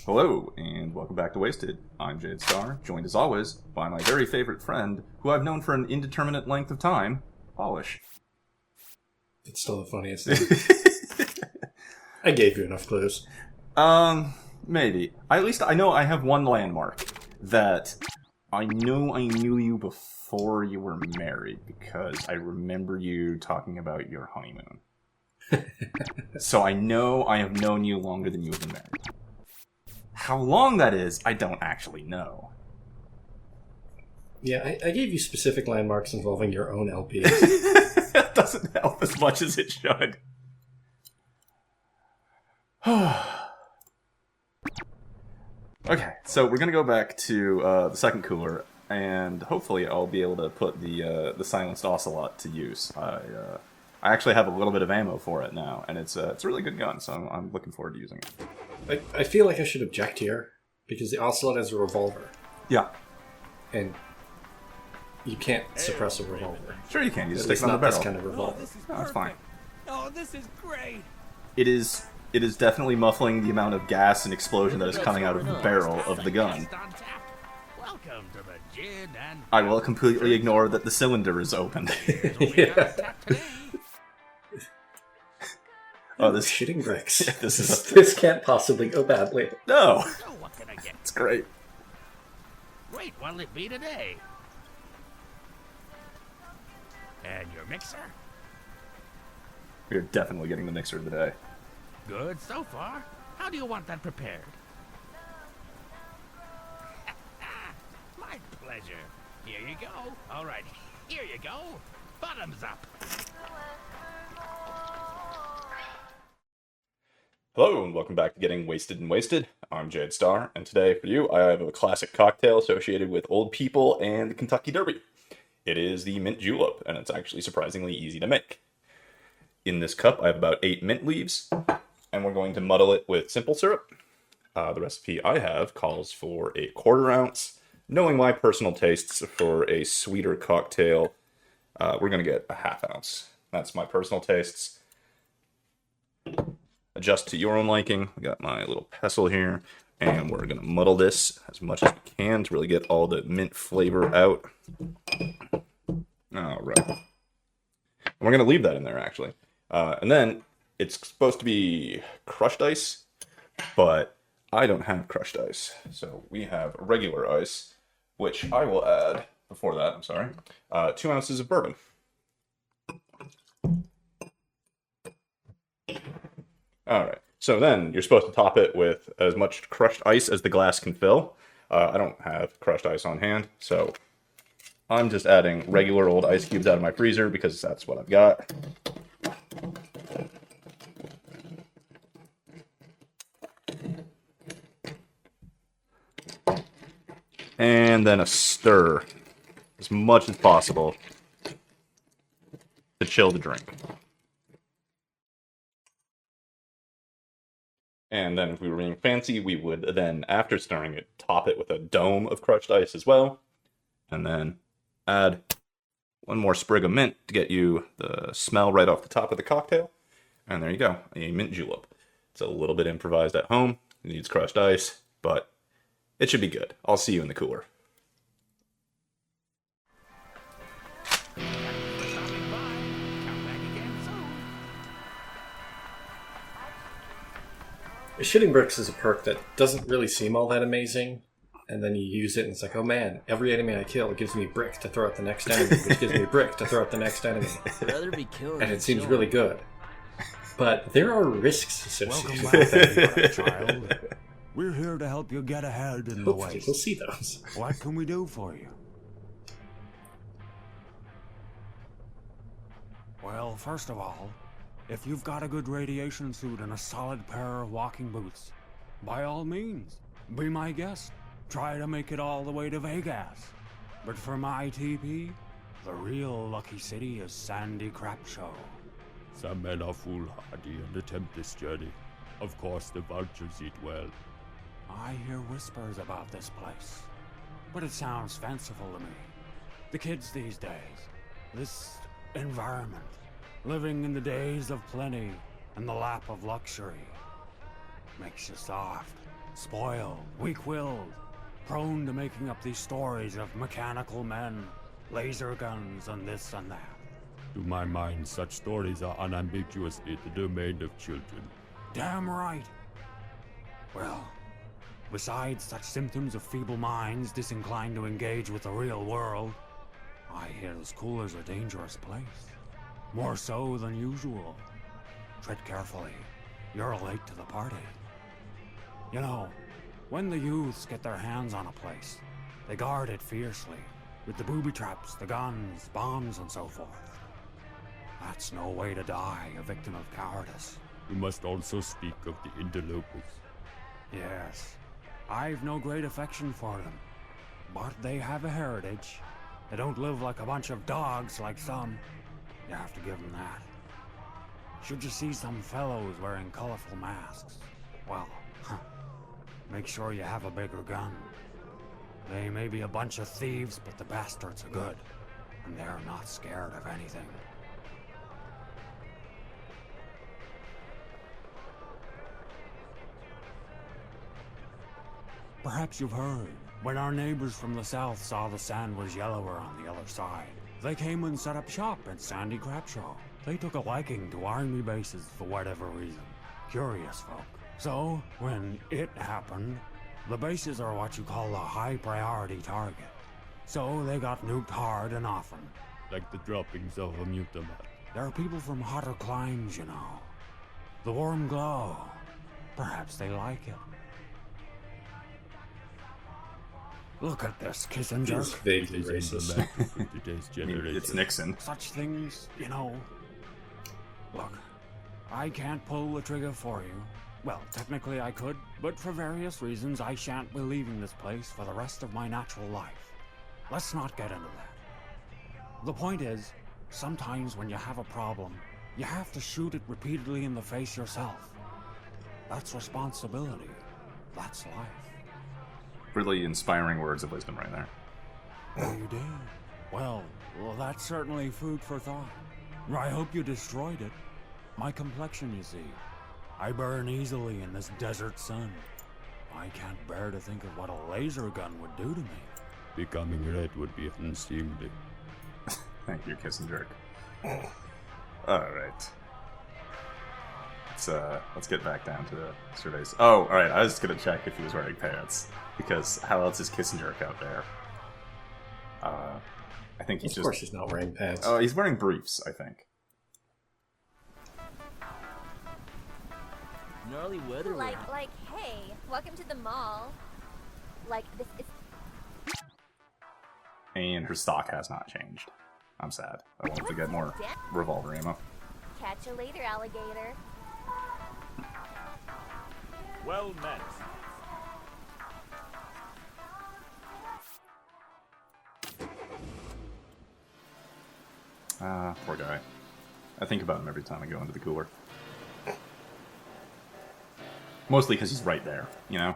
Hello, and welcome back to Wasted. I'm Jade Star, joined as always by my very favorite friend, who I've known for an indeterminate length of time, Polish. It's still the funniest thing. I gave you enough clues. Maybe. At least I know I have one landmark that I know I knew you before you were married, because I remember you talking about your honeymoon. So I know I have known you longer than you have been married. How long that is, I don't actually know. Yeah, I gave you specific landmarks involving your own LPs. That doesn't help as much as it should. Okay, so we're gonna go back to the second cooler, and hopefully I'll be able to put the silenced ocelot to use. I actually have a little bit of ammo for it now, and it's a really good gun, so I'm looking forward to using it. I feel like I should object here, because the Ocelot has a revolver, Yeah, and you can't suppress a revolver. sure you can. You just At stick least it on the not barrel. this kind of revolver. This is No, that's fine. Oh, this is great. It is definitely muffling the amount of gas and explosion that is coming out of the barrel of the gun. Welcome to the gin and I will completely ignore that the cylinder is open. Yeah. Oh, this Shitting bricks. this is This can't possibly go badly. no. So what can I get? It's great. Great, what'll it be today? And your mixer? We're definitely getting the mixer of the day. Good so far. How do you want that prepared? My pleasure. Here you go. All right, here you go. Bottoms up. Hello, and welcome back to Getting Wasted and Wasted. I'm Jade Star, and today for you, I have a classic cocktail associated with old people and the Kentucky Derby. It is the mint julep, and it's actually surprisingly easy to make. In this cup, I have about 8 mint leaves, and we're going to muddle it with simple syrup. The recipe I have calls for a 1/4 ounce. Knowing my personal tastes for a sweeter cocktail, we're going to get a 1/2 ounce. That's my personal tastes. Adjust to your own liking. I got my little pestle here, and we're going to muddle this as much as we can to really get all the mint flavor out. All right. And we're going to leave that in there, actually. And then it's supposed to be crushed ice, but I don't have crushed ice. So we have regular ice, which I will add, before that, I'm sorry, 2 ounces of bourbon. All right. So then you're supposed to top it with as much crushed ice as the glass can fill. I don't have crushed ice on hand, so I'm just adding regular old ice cubes out of my freezer because that's what I've got. And then a stir as much as possible to chill the drink. And then if we were being fancy, we would then, after stirring it, top it with a dome of crushed ice as well. And then add 1 more sprig of mint to get you the smell right off the top of the cocktail. And there you go, a mint julep. It's a little bit improvised at home. It needs crushed ice, but it should be good. I'll see you in the cooler. Thanks for stopping by. Come back again soon. Shitting bricks is a perk that doesn't really seem all that amazing, and then you use it and it's like, oh man, every enemy I kill gives me brick to throw at the next enemy, which gives me brick to throw at the next enemy. Rather be killed And than it seems killed. really good. But there are risks associated Welcome with back, that. child. We're here to help you get ahead in the Hopefully West. we'll see those. What can we do for you? Well, first of all, if you've got a good radiation suit and a solid pair of walking boots, by all means, be my guest. Try to make it all the way to Vegas. But for my TP, the real lucky city is Sandy Crapshow. Some men are foolhardy and attempt this journey. Of course, the vultures eat well. I hear whispers about this place, but it sounds fanciful to me. The kids these days, this environment, living in the days of plenty and the lap of luxury, makes you soft Spoiled, weak-willed, prone to making up these stories of mechanical men, laser guns, and this and that. To my mind, such stories are unambiguously the domain of children. Damn right. Well, besides such symptoms of feeble minds disinclined to engage with the real world, I hear the school is a dangerous place. More so than usual. Tread carefully. You're late to the party. You know, when the youths get their hands on a place, they guard it fiercely, with the booby traps, the guns, bombs, and so forth. That's no way to die, a victim of cowardice. You must also speak of the interlopers. Yes, I've no great affection for them, but they have a heritage. They don't live like a bunch of dogs like some. You have to give them that. Should you see some fellows wearing colorful masks, well, make sure you have a bigger gun. They may be a bunch of thieves, but the bastards are good, and they're not scared of anything. Perhaps you've heard, when our neighbors from the south saw the sand was yellower on the other side, they came and set up shop at Sandy Crapshaw. They took a liking to army bases for whatever reason. Curious folk. So, when it happened, the bases are what you call a high-priority target. So they got nuked hard and often. Like the droppings of a mutamat. There are people from hotter climes, you know. The warm glow. Perhaps they like it. Look at this kiss and jerk. It's vaguely It is racist. emblematic of today's I mean, generation. it's Nixon. Such things, you know. Look, I can't pull the trigger for you. Well, technically I could, but for various reasons I shan't be leaving this place for the rest of my natural life. Let's not get into that. The point is, sometimes when you have a problem, you have to shoot it repeatedly in the face yourself. That's responsibility. That's life. Really inspiring words of wisdom right there. Oh, you did? Well, that's certainly food for thought. I hope you destroyed it. My complexion, you see. I burn easily in this desert sun. I can't bear to think of what a laser gun would do to me. Becoming red would be unseemly. Thank you, Kiss and Jerk. Alright. Let's get back down to the surveys. Oh, alright, I was gonna check if he was wearing pants. Because how else is Kiss and Jerk out there? I think he's Of course he's not wearing pants. Oh, he's wearing briefs, I think. Gnarly weather. Like, hey, welcome to the mall. Like, this is... And her stock has not changed. I'm sad. I want to get more revolver ammo. Catch you later, alligator. Well met. Ah, poor guy. I think about him every time I go into the cooler. Mostly because he's right there, you know?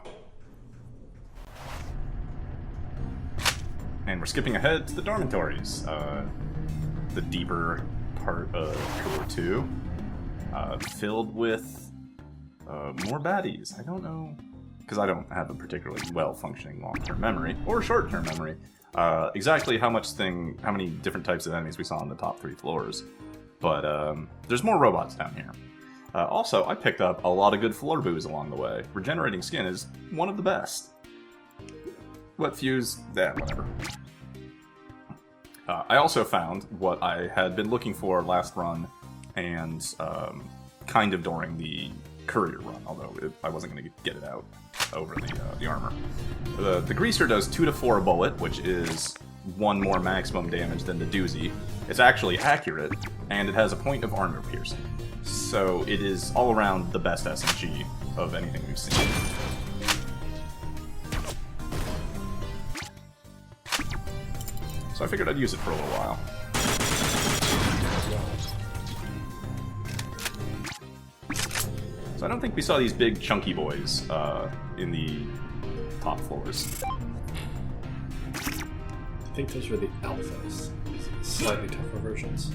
And we're skipping ahead to the dormitories. The deeper part of Cooler 2. Filled with more baddies. I don't know, because I don't have a particularly well-functioning long-term memory, or short-term memory, exactly how many different types of enemies we saw on the top 3 floors. But there's more robots down here. Also, I picked up a lot of good floor boos along the way. Regenerating skin is one of the best. Wet fuse, whatever. I also found what I had been looking for last run, and kind of during the courier run, although I wasn't going to get it out over the armor. The greaser does 2 to 4 a bullet, which is 1 more maximum damage than the doozy. It's actually accurate, and it has a point of armor piercing. So it is all around the best SMG of anything we've seen. So I figured I'd use it for a little while. So I don't think we saw these big chunky boys in the top floors. I think those were the alphas. Slightly tougher versions.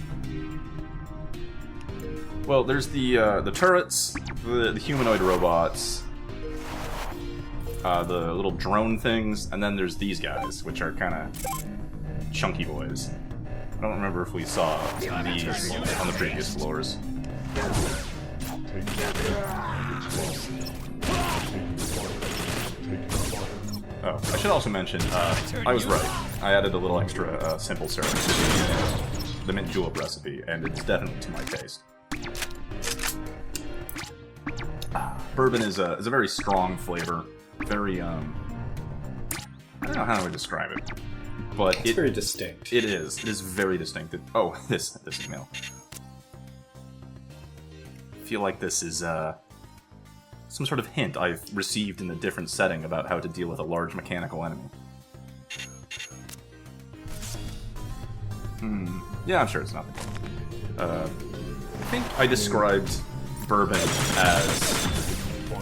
Well, there's the turrets, the humanoid robots, the little drone things, and then there's these guys, which are kind of chunky boys. I don't remember if we saw these on the previous floors. Oh, I should also mention, I was right. I added a little extra simple syrup to the mint julep recipe, and it's definitely to my taste. Bourbon is a very strong flavor. Very, I don't know how I would describe it. But It's very distinct. It is. It is very distinct. Oh, this email. I feel like this is, some sort of hint I've received in a different setting about how to deal with a large mechanical enemy. Yeah, I'm sure it's nothing. I think I described bourbon as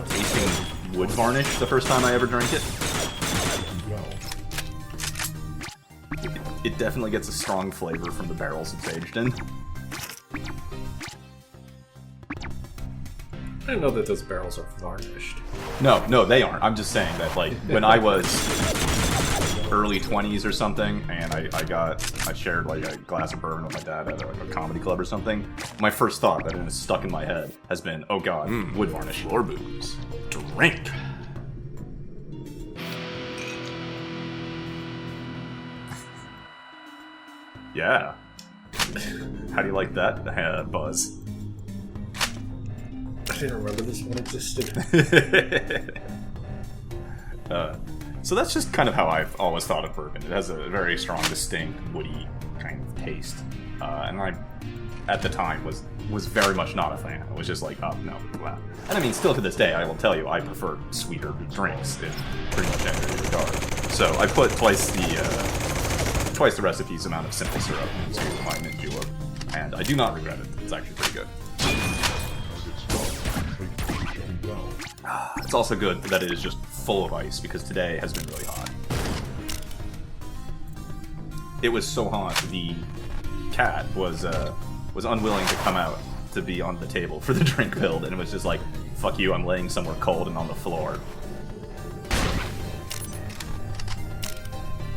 tasting wood varnish the first time I ever drank it. It definitely gets a strong flavor from the barrels it's aged in. I don't know that those barrels are varnished. No, they aren't. I'm just saying that, like, when I was early 20s or something, and I shared, like, a glass of bourbon with my dad at, like, a comedy club or something, my first thought that is stuck in my head has been, oh god, wood varnish floor booze. Drink! Yeah. How do you like that, Buzz? I didn't remember this one existed. So that's just kind of how I've always thought of bourbon. It has a very strong, distinct, woody kind of taste. And I, at the time, was very much not a fan. I was just like, oh, no, blah. And I mean, still to this day, I will tell you, I prefer sweeter drinks in pretty much every regard. So I put twice the recipe's amount of simple syrup into my mint julep, and I do not regret it. It's actually pretty good. It's also good that it is just full of ice, because today has been really hot. It was so hot, the cat was unwilling to come out to be on the table for the drink build, and it was just like, fuck you, I'm laying somewhere cold and on the floor.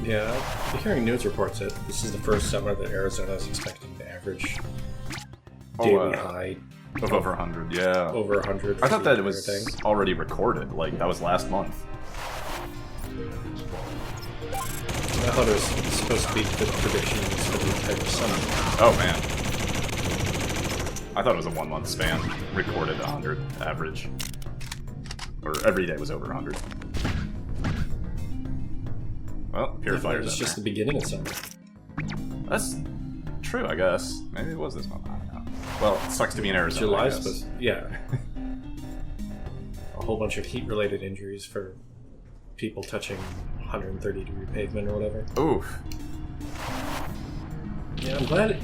Yeah, I'm hearing news reports that this is the first summer that Arizona is expecting to average daily high of over 100, yeah. over 100. I thought that it was already recorded, like, that was last month. I thought it was supposed to be the predictions for the entire summer. Oh, man. I thought it was a 1 month span, recorded 100 average. Or every day was over 100. Well, purifiers. It's just the beginning of summer. That's true, I guess. Maybe it was this month. I don't know. Well, it sucks to be in Arizona. July's supposed, yeah. A whole bunch of heat-related injuries for people touching 130-degree pavement or whatever. Oof. Yeah, I'm glad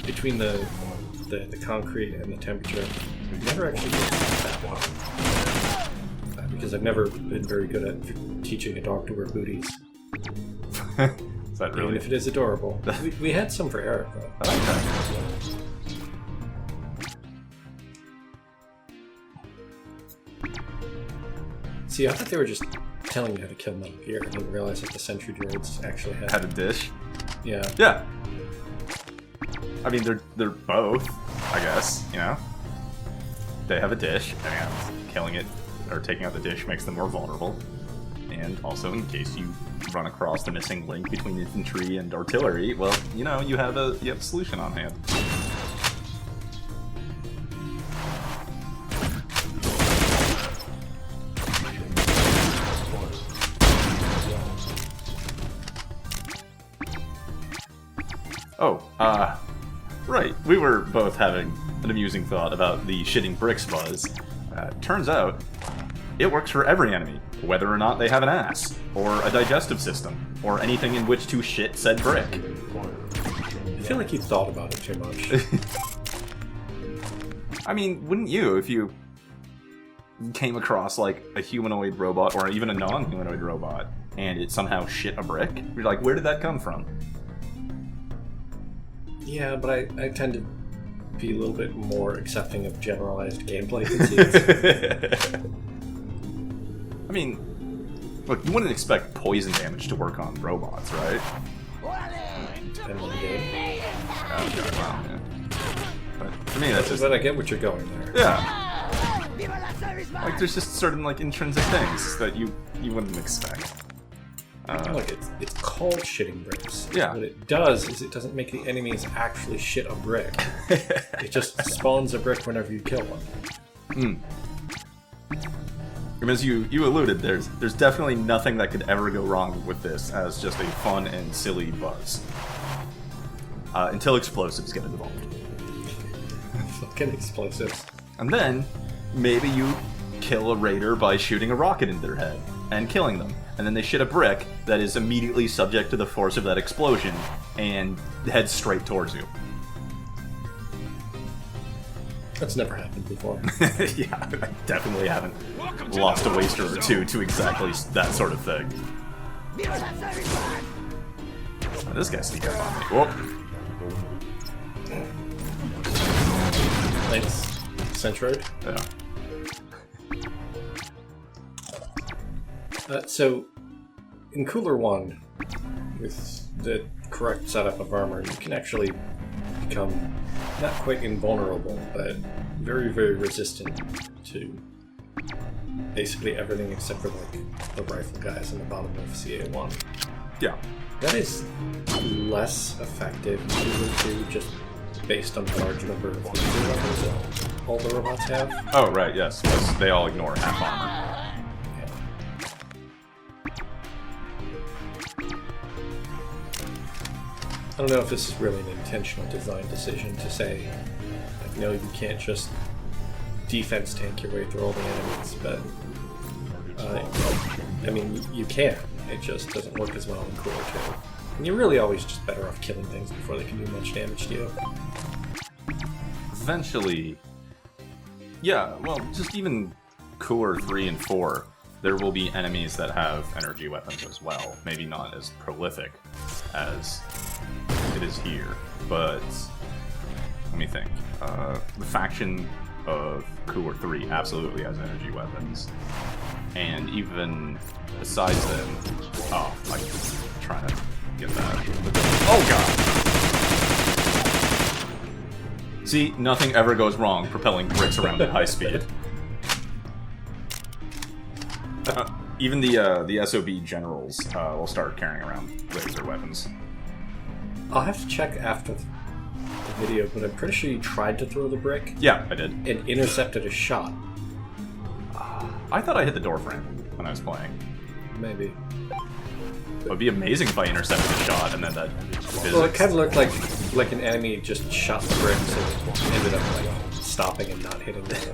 between the concrete and the temperature, it never actually gets that hot. Because I've never been very good at teaching a dog to wear booties. Is that really? Even if it is adorable. we had some for Eric, though. Okay. See, I thought they were just telling you how to kill Metal Gear. I didn't realize that the sentry droids actually Had a dish? Yeah. Yeah. I mean, they're both, I guess, you know? They have a dish, and killing it, or taking out the dish, makes them more vulnerable. And also, in case you run across the missing link between infantry and artillery, well, you know, you have a solution on hand. Oh, right. We were both having an amusing thought about the shitting bricks buzz. Turns out, it works for every enemy, whether or not they have an ass, or a digestive system, or anything in which to shit said brick. I feel like you thought about it too much. I mean, wouldn't you if you came across, like, a humanoid robot, or even a non-humanoid robot, and it somehow shit a brick? You're like, where did that come from? Yeah, but I tend to be a little bit more accepting of generalized gameplay conceits. I mean, Look, you wouldn't expect poison damage to work on robots, right? Depends on the game. Wow, yeah. But for me, that's just... But I get what you're going there. Yeah. Like, there's just certain, like, intrinsic things that you wouldn't expect. Look, it's called shitting bricks. Yeah. What it does is it doesn't make the enemies actually shit a brick. It just spawns a brick whenever you kill one. As you alluded, there's definitely nothing that could ever go wrong with this as just a fun and silly buzz. Until explosives get involved. Fucking explosives. And then, maybe you kill a raider by shooting a rocket into their head and killing them. And then they shit a brick that is immediately subject to the force of that explosion and heads straight towards you. That's never happened before. Yeah, I definitely haven't lost a waster or two to exactly that sort of thing. Oh, this guy sneaked up on me. Whoop. Thanks, Centroid. Yeah. So, in Cooler 1, with the correct setup of armor, you can actually become not quite invulnerable, but very, very resistant to basically everything except for like the rifle guys in the bottom of CA1. Yeah. That is less effective in Cooler 2, just based on the large number of laser weapons that all the robots have. Oh, right, yes, because they all ignore half armor. I don't know if this is really an intentional design decision to say, like, no, you can't just defense tank your way through all the enemies, but I mean, you can. It just doesn't work as well in Cooler 2. And you're really always just better off killing things before they can do much damage to you. Eventually, yeah, well, just even Cooler 3 and 4, there will be enemies that have energy weapons as well. Maybe not as prolific as it is here, but let me think. The faction of Cooler 3 absolutely has energy weapons. And even besides them... Oh, I'm trying to get that. Oh god! See, nothing ever goes wrong propelling bricks around at high speed. Even the SOB generals will start carrying around laser weapons. I'll have to check after the video, but I'm pretty sure you tried to throw the brick. Yeah, I did. And intercepted a shot. I thought I hit the door frame when I was playing. Maybe. It would be amazing if I intercepted a shot and then that physics... Well, it kind of looked like an enemy just shot the brick, so it ended up like stopping and not hitting the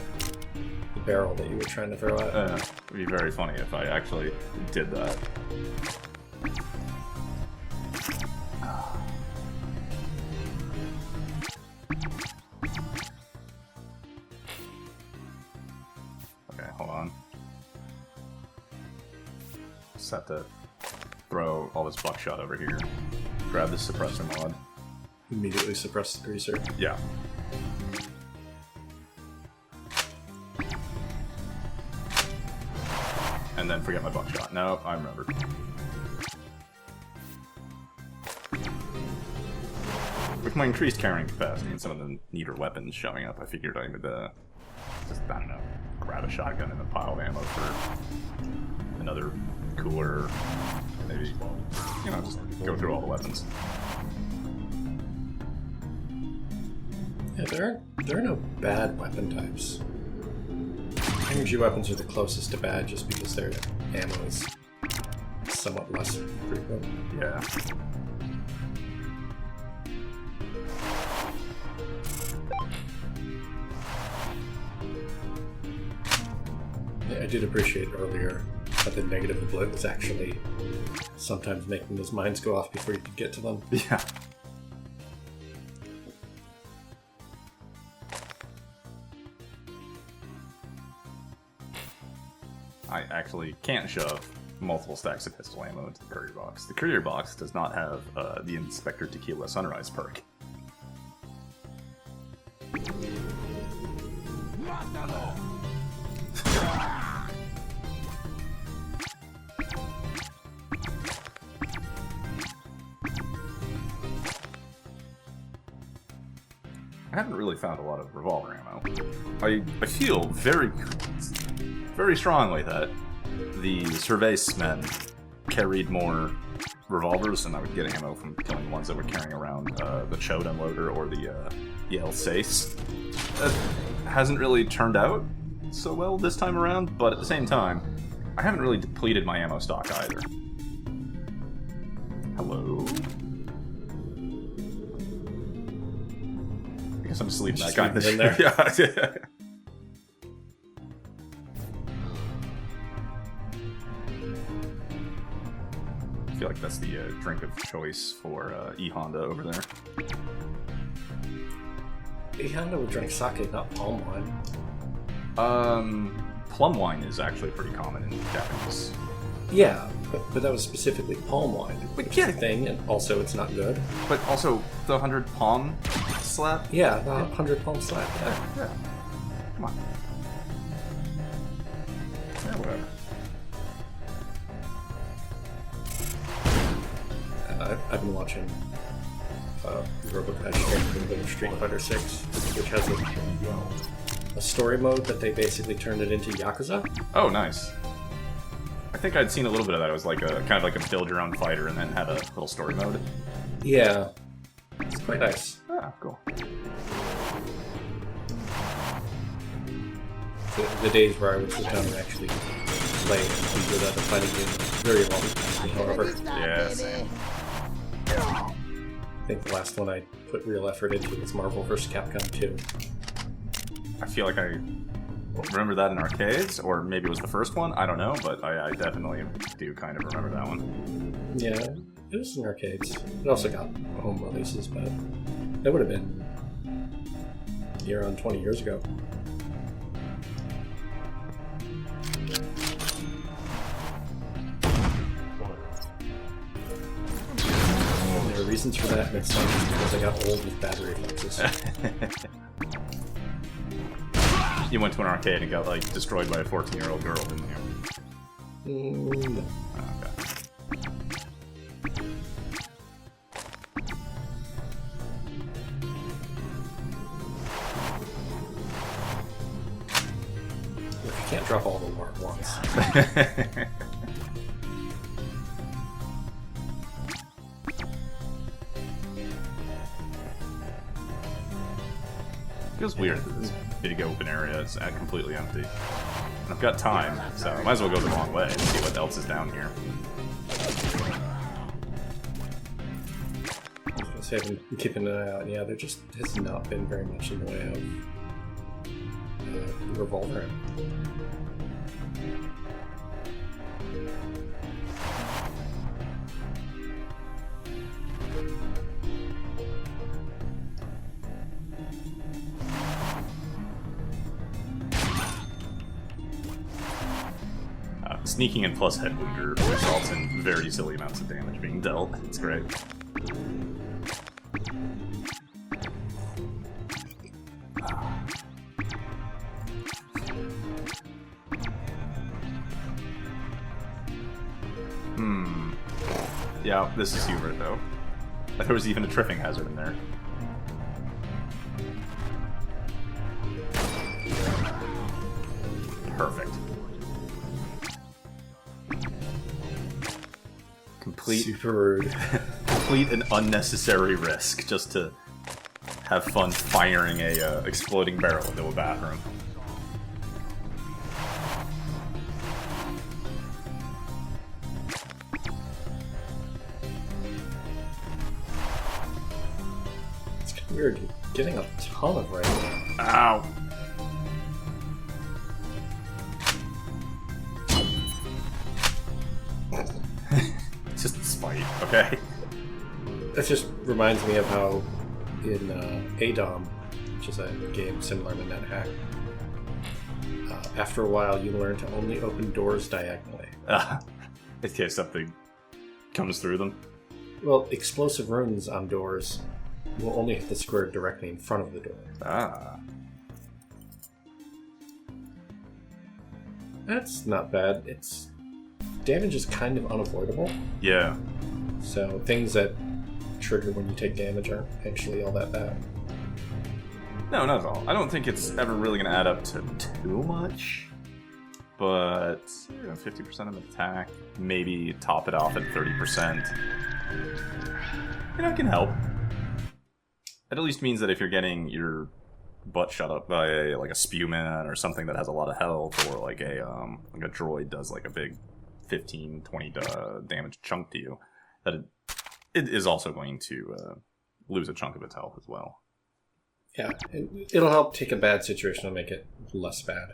barrel that you were trying to throw at. It would be very funny if I actually did that. Okay, hold on. Just have to throw all this buckshot over here. Grab this suppressor mod. Immediately suppress the greaser. Yeah. And then forget my buckshot. No, I remember. With my increased carrying capacity and some of the neater weapons showing up, I figured I would just, I don't know, grab a shotgun and a pile of ammo for another cooler, maybe, you know, just go through all the weapons. Yeah, there are no bad weapon types. Energy weapons are the closest to bad just because their ammo is somewhat less frequent. Yeah. I did appreciate earlier that the negative bullet was actually sometimes making those mines go off before you could get to them. Yeah. I actually can't shove multiple stacks of pistol ammo into the courier box. The courier box does not have the Inspector Tequila Sunrise perk. I haven't really found a lot of revolver ammo. I feel very, very strongly that the servicemen carried more revolvers than I would get ammo from killing the ones that were carrying around the chode unloader or the El Seis. That hasn't really turned out so well this time around, but at the same time, I haven't really depleted my ammo stock either. Hello? I guess I'm just leaving that guy in there. Yeah. I feel like that's the drink of choice for E-Honda over there. E-Honda would drink sake, not palm wine. Plum wine is actually pretty common in Japanese. Yeah, but that was specifically palm wine. But Yeah, thing, and also it's not good. But also the 100 palm slap? Yeah, the 100 palm slap. Yeah. Come on. Yeah, whatever. I've been watching Bourbon Street Fighter 6, which has a story mode that they basically turned it into Yakuza. Oh, nice. I think I'd seen a little bit of that. It was like a kind of like a build your own fighter and then had a little story mode. Yeah, it's quite nice. Ah, cool. The days where I would sit down and actually play and do that fighting game very long. However, Yeah, same. I think the last one I put real effort into was Marvel vs. Capcom 2. I feel like I remember that in arcades, or maybe it was the first one. I don't know, but I definitely do kind of remember that one. Yeah, it was in arcades. It also got home releases, but that would have been around 20 years ago. There are reasons for that, and it's not just because I got old with battery reflexes. You went to an arcade and got, like, destroyed by a 14-year-old girl, didn't you? No. Oh, okay. You can't drop all the war at once. Feels weird that this big open area is completely empty. And I've got time, so I might as well go the wrong way and see what else is down here. I was gonna say I've been keeping an eye out, and yeah, there just has not been very much in the way of revolver. Sneaking in plus head wound results in very silly amounts of damage being dealt. It's great. Yeah, this is humor though. There was even a tripping hazard in there. Perfect. Super rude. Complete and unnecessary risk just to have fun firing a exploding barrel into a bathroom. It's kind of weird. You're getting a ton of right now. Ow! Just spite, okay? That just reminds me of how in ADOM, which is a game similar to NetHack, after a while you learn to only open doors diagonally. In case something comes through them. Well, explosive runes on doors will only hit the square directly in front of the door. Ah. That's not bad. It's damage is kind of unavoidable. Yeah. So things that trigger when you take damage aren't actually all that bad. No, not at all. I don't think it's ever really going to add up to too much. But, 50% of attack, maybe top it off at 30%. It can help. It at least means that if you're getting your butt shut up by a spewman or something that has a lot of health, or like a droid does like a big 15, 20 damage chunk to you, that it is also going to lose a chunk of its health as well. Yeah, it'll help take a bad situation and make it less bad.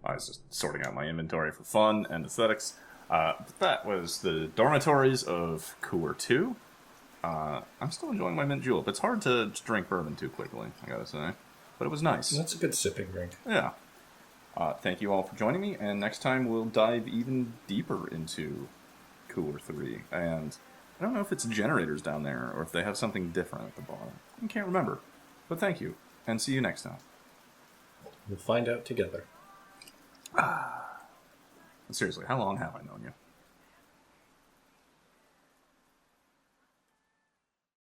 I was just sorting out my inventory for fun and aesthetics. That was the Dormitories of Cooler 2. I'm still enjoying my mint julep. It's hard to drink bourbon too quickly, I gotta say. But it was nice. That's a good sipping drink. Yeah. Thank you all for joining me, and next time we'll dive even deeper into Cooler 3. And I don't know if it's generators down there, or if they have something different at the bottom. I can't remember. But thank you, and see you next time. We'll find out together. Seriously, how long have I known you?